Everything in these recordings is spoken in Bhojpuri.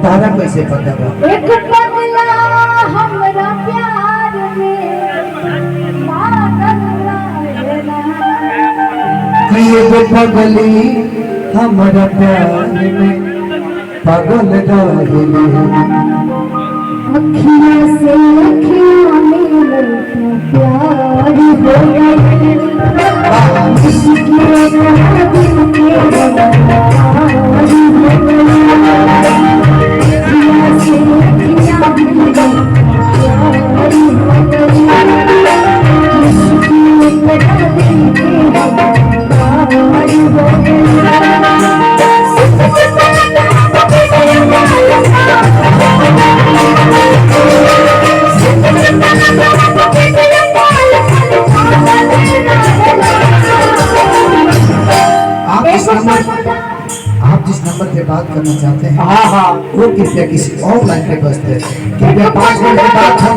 तारा कैसे पता बा? एक पगला हमरा प्यार में पागल रहेला। एगो पगली हमरा प्यार में पागल रहेला। अखियाँ से अखियाँ मिले तो प्यार हो गया। इसके बाद दिल के प्यार हो गया। आप जिस नंबर पे बात करना चाहते हैं हाँ वो कृपया किसी और लाइन पे बसते हैं। कृपया 5 मिनट के बाद फोन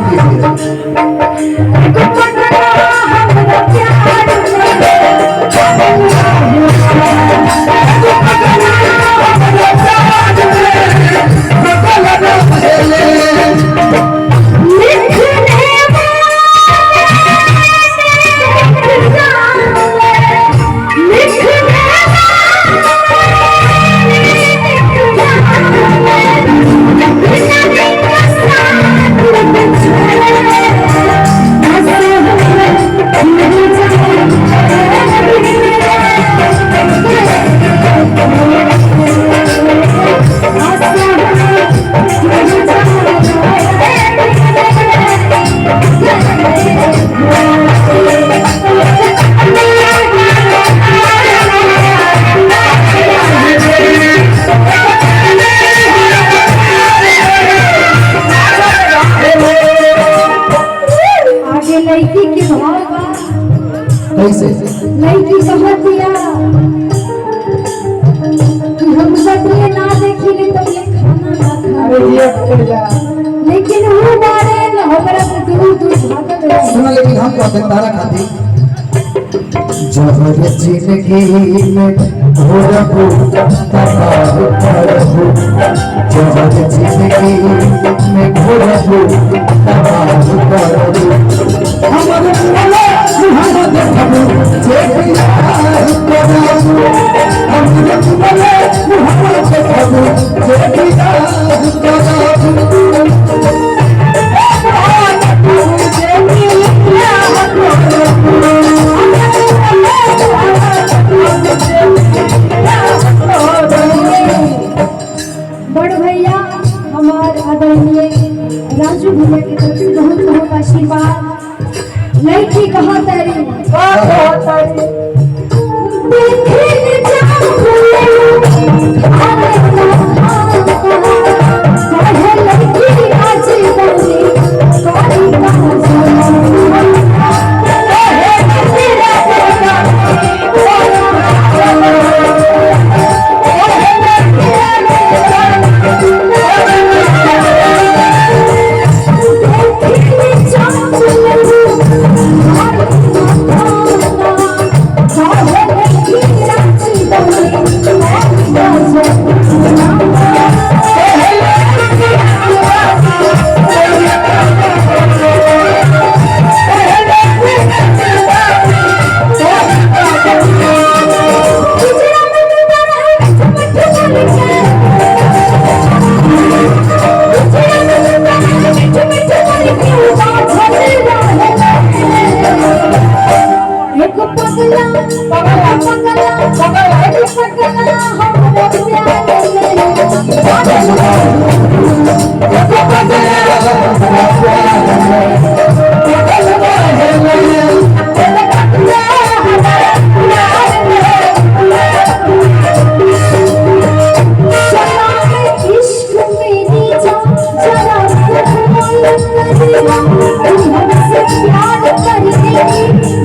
लड़की के भाव बा कैसे? लड़की कहत दिया कि हम सब ये ना देखिले तो ये खाना ना खा। लेकिन वो बारे न हमरा से दूर दूर भागत रहे। सुना लेकिन हम कहते तारा खाती जहर जिंदगी में घोरबू तबाह करबू। जहर जिंदगी में घोरबू तबाह करबू। हमर बोले हम देखबू जे प्यार करबू। हमर बोले हम देखबू जे प्यार करबू। बड़ भैया हमारे आदरणीय राजू भैया की तरफ से बहुत बहुत आशीर्वाद। लड़की कहाँ तारी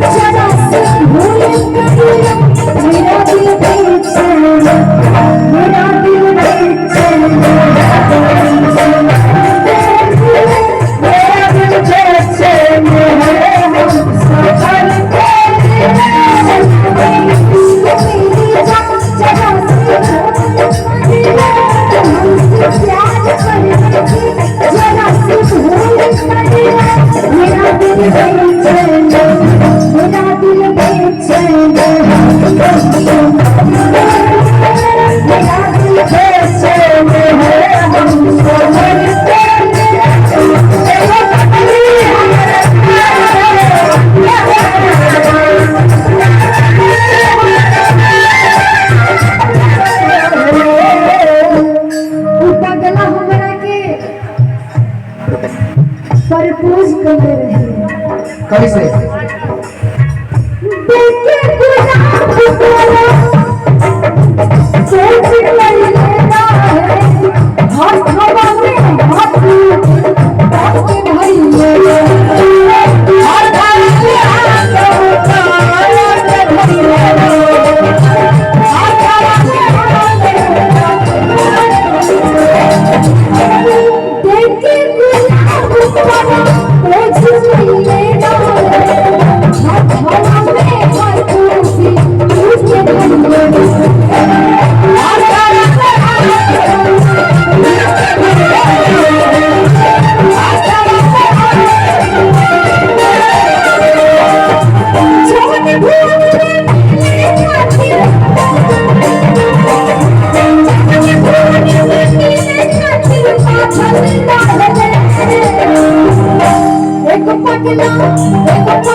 जरा से भूल बेचैन मेरा दिल बेचैन मेरा दिल बेचैन है हमको मरते पगला हमरा के प्रपोज कर रहे कैसे देखे गुलाब तोरा सोच लेना है हाथ हवा में हाथ के भरी ले हाथ के हाथ के भरी ले हाथ हवा में देखे गुलाब तोरा सोच लेना हाथ हवा में हाथ के भरी एक पगला हो गया